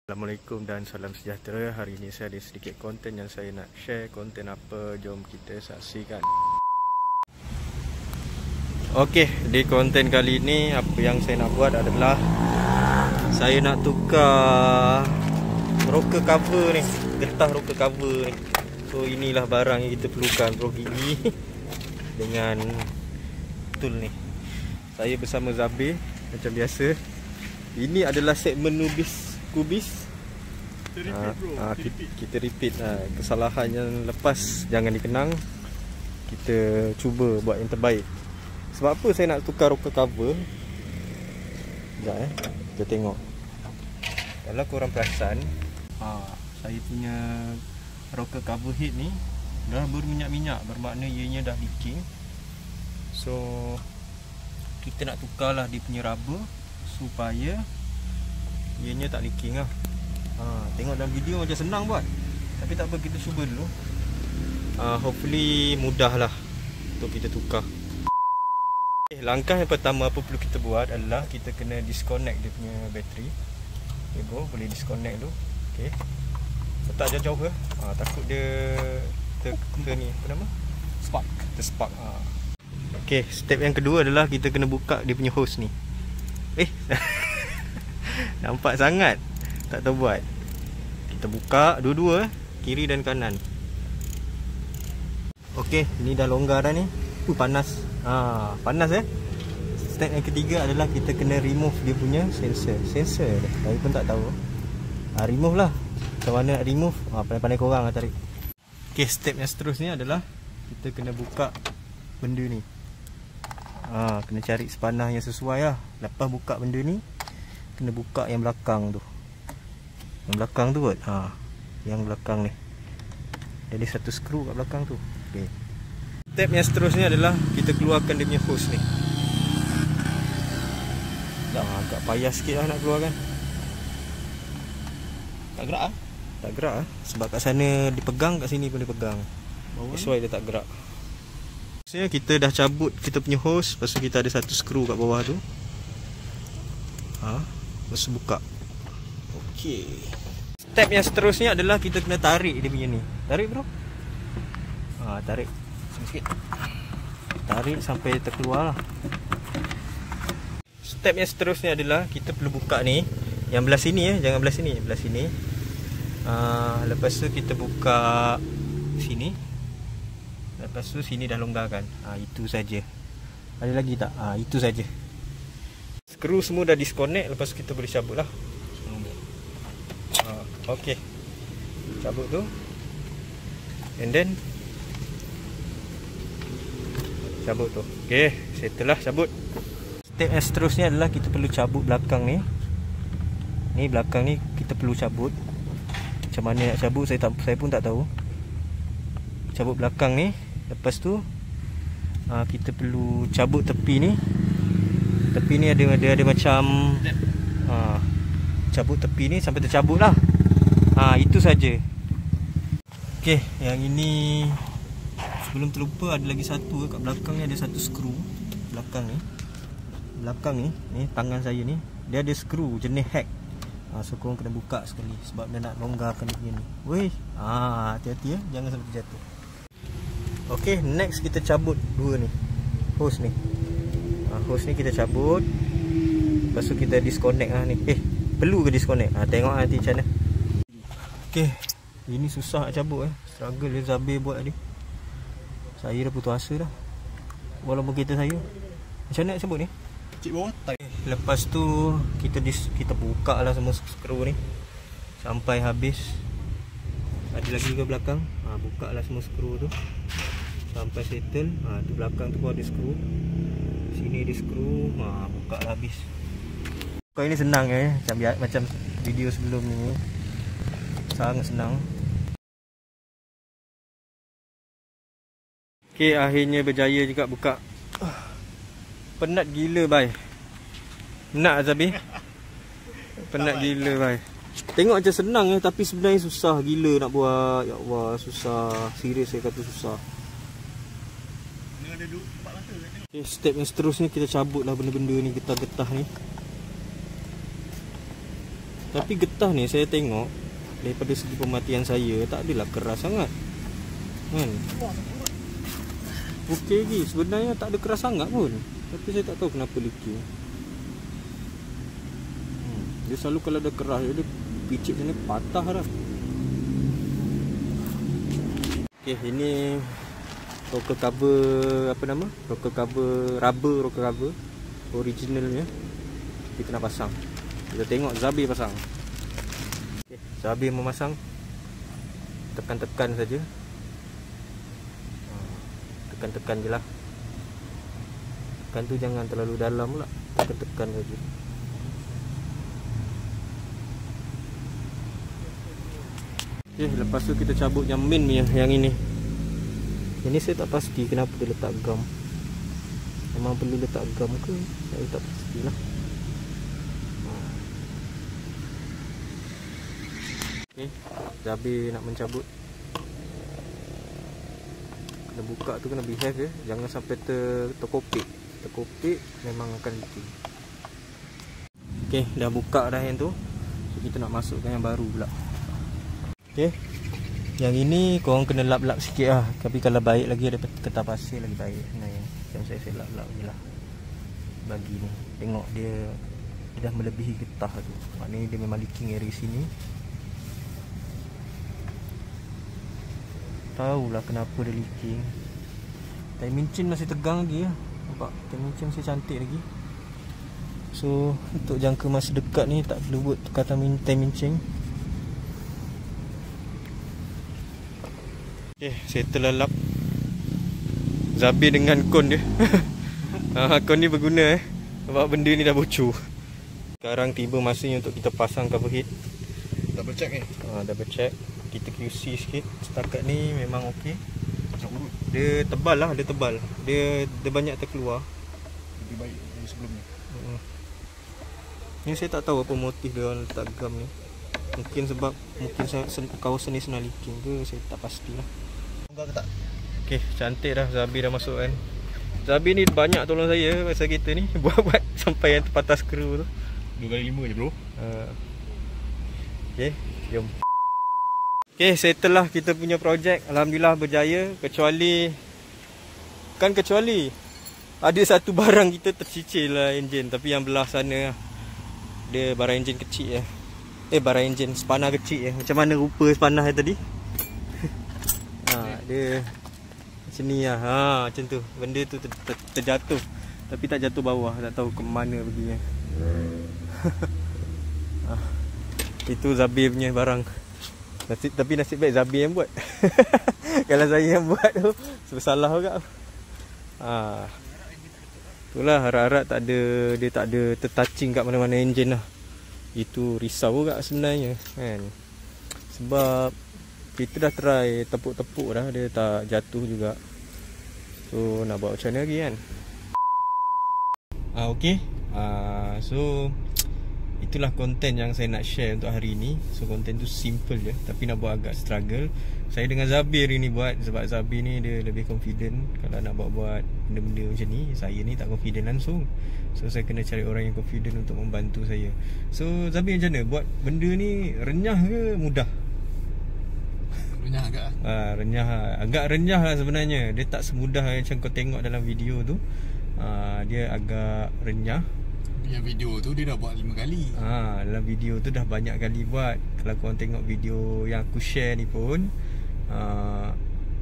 Assalamualaikum dan salam sejahtera. Hari ini saya ada sedikit konten yang saya nak share. Konten apa? Jom kita saksikan. Okey, di konten kali ini apa yang saya nak buat adalah saya nak tukar rocker cover ni, getah rocker cover ni. So inilah barang yang kita perlukan, bro, gigi dengan tool ni. Saya bersama Zabir macam biasa. Ini adalah segmen kubis. Kita repeat kesalahan yang lepas jangan dikenang. Kita cuba buat yang terbaik. Sebab apa saya nak tukar rocker cover? Sekejap kita tengok. Kalau korang perasan, saya punya rocker cover head ni dah berminyak-minyak, bermakna ianya dah leaking. So kita nak tukarlah dia punya rubber supaya ianya tak leaking lah. Tengok dalam video macam senang buat, tapi tak apa, kita cuba dulu. Hopefully mudah lah untuk kita tukar. Langkah yang pertama apa perlu kita buat adalah kita kena disconnect dia punya bateri. Okay bro, boleh disconnect dulu. Okay, letak jauh-jauh ke? Takut dia ni apa nama? Spark. Terspark. Okay, step yang kedua adalah kita kena buka dia punya hose ni. Nampak sangat tak tahu buat. Kita buka dua-dua, kiri dan kanan. Okey, ni dah longgar dah ni. Panas. Panas Step yang ketiga adalah kita kena remove dia punya sensor. Saya pun tak tahu. Remove lah. Macam mana nak remove? Pandai-pandai korang lah tarik. Okey, step yang seterusnya adalah kita kena buka benda ni. Kena cari sepanah yang sesuai lah. Lepas buka benda ni, kena buka yang belakang tu. Yang belakang tu kot. Yang belakang ni. Jadi satu skru kat belakang tu. Okay. Step yang seterusnya adalah kita keluarkan dia punya hose ni. Agak payah sikit lah nak keluarkan. Tak gerak lah. Tak gerak lah. Sebab kat sana dipegang, kat sini pun dipegang. That's why dia tak gerak. Maksudnya kita dah cabut kita punya hose. Lepas tu kita ada satu skru kat bawah tu. Lepas tu buka. Okey. Step yang seterusnya adalah kita kena tarik dia punya ni. Tarik bro. Tarik sikit. Tarik sampai terkeluar lah. Step yang seterusnya adalah kita perlu buka ni. Yang belah sini jangan belah sini, belah sini. Lepas tu kita buka sini. Lepas tu sini dah longgarkan. Itu saja. Ada lagi tak? Itu saja. Skru semua dah disconnect. Lepas tu kita boleh cabut lah. Okey, cabut tu. And then cabut tu. Okey, settle lah, cabut. Step yang seterusnya adalah kita perlu cabut belakang ni. Ni belakang ni kita perlu cabut. Macam mana nak cabut saya pun tak tahu. Cabut belakang ni. Lepas tu kita perlu cabut tepi ni. Tepi ni ada macam cabut tepi ni sampai tercabut lah. Itu saja. Okey, yang ini sebelum terlupa ada lagi satu kat belakang ni, ada satu skru belakang ni. Belakang ni tangan saya ni, dia ada skru jenis hack. So korang kena buka sekali sebab dia nak longgarkan dia punya ni. Weh, hati-hati jangan sampai terjatuh. Okey, next kita cabut dua ni. Hose ni. Hose ni kita cabut. Lepas tu kita disconnect ni. Perlu ke disconnect? Tengok nanti macam mana. Okey, ini susah nak cabut Struggle dia Zabir buat tadi. Saya dah putus asa dah. Walaupun kereta saya. Macam mana nak cabut ni? Cik bawah. Lepas tu kita buka lah semua skru ni sampai habis. Ada lagi ke belakang? Buka lah semua skru tu sampai settle. Tu belakang tu pun ada skru. Sini ada skru. Buka lah habis. Kau ini senang macam video sebelum ni. Sangat senang. Okey, akhirnya berjaya juga buka. Penat gila bhai. Penat Zabir. Penat gila bhai. Tengok macam senang tapi sebenarnya susah gila nak buat. Ya Allah, susah. Serius saya kata susah. Okay, step yang seterusnya kita cabut lah benda-benda ni, getah-getah ni. Tapi getah ni saya tengok daripada segi pematian saya tak adalah keras sangat. Kan? Okey lagi, sebenarnya tak ada keras sangat pun. Tapi saya tak tahu kenapa leaking. Dia selalu kalau ada keras dia picit sana patah dah. Okey, ini rocker cover apa nama? Rocker cover rubber, rocker cover originalnya. Kita nak pasang. Kita tengok Zabir pasang. Okey, Zabir memasang. Tekan-tekan saja. Tekan-tekan je lah. Tekan tu jangan terlalu dalam pula. Tekan-tekan saja. Okey, lepas tu kita cabut yang main ni, yang ini. Ini saya tak pasti kenapa dia letak gam. Memang perlu letak gam ke? Saya tak pastilah. Okey, Zabir nak mencabut. Kena buka tu kena behave ya. Jangan sampai terkopik. Terkopik memang akan leaking. Okey, dah buka dah yang tu. So kita nak masukkan yang baru pula. Okey. Yang ini korang kena lap-lap sikit lah. Tapi kalau baik lagi ada kertas pasir lagi baik. Nah, yang saya lap-lap je lah. Bagi ni. Tengok dia dah melebihi getah tu. Maknanya dia memang leaking area sini. Tahulah kenapa dia leaking. Timing chain masih tegang lagi lah. Nampak timing chain masih cantik lagi. So untuk jangka masa dekat ni tak perlu buat tukar timing chain. Okay, saya telah lap Zabir dengan kon dia. Kon ni berguna sebab benda ni dah bocor. Sekarang tiba masanya untuk kita pasang cover head. Double check ni. Double check. Kita QC sikit. Setakat ni memang okey. Dia tebal lah, dia tebal. Dia banyak terkeluar. Lebih baik dari sebelumnya. Ni saya tak tahu apa motif dia orang letak gam ni. Mungkin sebab kawasan ni senang leaking ke, saya tak pastilah. Enggak ke tak? Okey, cantik dah Zabir dah masuk kan. Zabir ni banyak tolong saya pasal kita ni buat sampai yang terpatah skru tu. 2x5 je bro. Okey, jom. Okey, settle lah kita punya projek. Alhamdulillah berjaya. Kecuali ada satu barang kita tercicil lah enjin. Tapi yang belah sana dia barang enjin kecil barang enjin spanner kecil Macam mana rupa spanner tadi? Dia macam ni lah. Macam tu. Benda tu terjatuh. Tapi tak jatuh bawah. Tak tahu ke mana perginya. Itu Zabir punya barang. Tapi nasib baik Zabir yang buat. Kalau saya yang buat tu bersalah juga. Itulah, harap-harap dia tak ada tertouching kat mana-mana enjin lah. Itu risau juga sebenarnya kan. Sebab kita dah try tepuk-tepuk dah, dia tak jatuh juga. So nak buat macam mana lagi kan. Okay. So itulah konten yang saya nak share untuk hari ni. So konten tu simple je, tapi nak buat agak struggle. Saya dengan Zabir ni buat, sebab Zabir ni dia lebih confident. Kalau nak buat benda-benda macam ni, saya ni tak confident langsung. So saya kena cari orang yang confident untuk membantu saya. So Zabir macam mana buat benda ni, renyah ke mudah? Renyah agak lah. Renyah, agak renyah lah sebenarnya. Dia tak semudah macam kau tengok dalam video tu. Dia agak renyah. Yang video tu dia dah buat 5 kali. Dalam video tu dah banyak kali buat. Kalau korang tengok video yang aku share ni pun,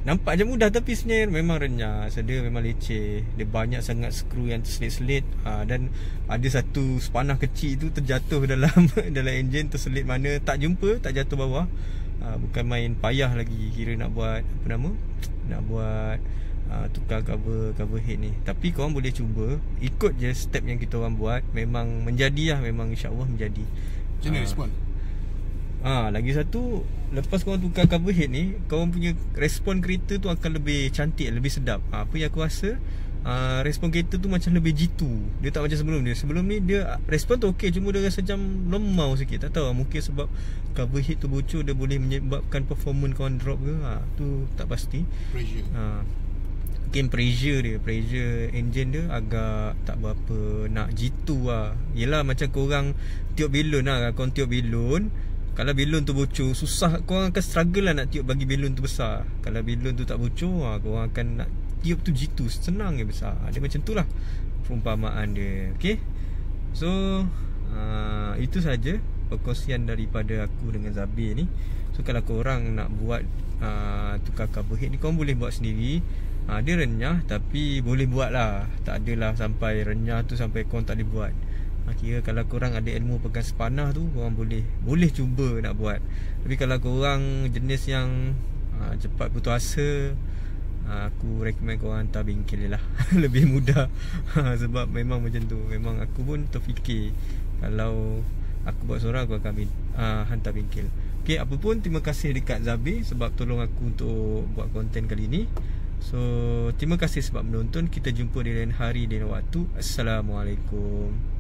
nampak je mudah, tapi sebenarnya memang renyah. Dia memang leceh. Dia banyak sangat skru yang terselit-selit. Dan ada satu spanner kecil tu terjatuh dalam enjin, terselit mana tak jumpa, tak jatuh bawah. Bukan main payah lagi. Kira nak buat apa nama, nak buat tukar cover head ni. Tapi korang boleh cuba ikut je step yang kita orang buat. Memang menjadi lah. Memang insyaAllah menjadi. Macam mana respon? Lagi satu, lepas korang tukar cover head ni, korang punya respon kereta tu akan lebih cantik, lebih sedap. Apa yang aku rasa, respon kereta tu macam lebih jitu. Dia tak macam sebelum ni. Sebelum ni dia respon tu okey, cuma dia rasa macam lemau sikit. Tak tahu, mungkin sebab cover head tu bocor, dia boleh menyebabkan performance korang drop ke. Tu tak pasti. Pressure. mungkin pressure engine dia agak tak berapa nak jitu lah. Yelah macam korang tiup belon lah. Korang tiup belon, kalau belon tu bocor, susah, korang akan struggle lah nak tiup bagi belon tu besar. Kalau belon tu tak bocor, korang akan nak tiup tu jitu, senang je besar. Dia macam tu lah perumpamaan dia. Okay, so itu saja perkongsian daripada aku dengan Zabir ni. So kalau korang nak buat tukar carburetor ni, korang boleh buat sendiri. Dia renyah tapi boleh buat lah. Tak adalah sampai renyah tu sampai korang tak boleh buat. Kira kalau korang ada ilmu pegang sepanah tu, korang boleh cuba nak buat. Tapi kalau korang jenis yang cepat putus asa, aku recommend korang hantar bengkel je lah. Lebih mudah. Sebab memang macam tu. Memang aku pun terfikir, kalau aku buat seorang, aku akan hantar bengkel. Okay, apa pun terima kasih dekat Zabir sebab tolong aku untuk buat konten kali ni. So terima kasih sebab menonton. Kita jumpa di lain hari, di lain waktu. Assalamualaikum.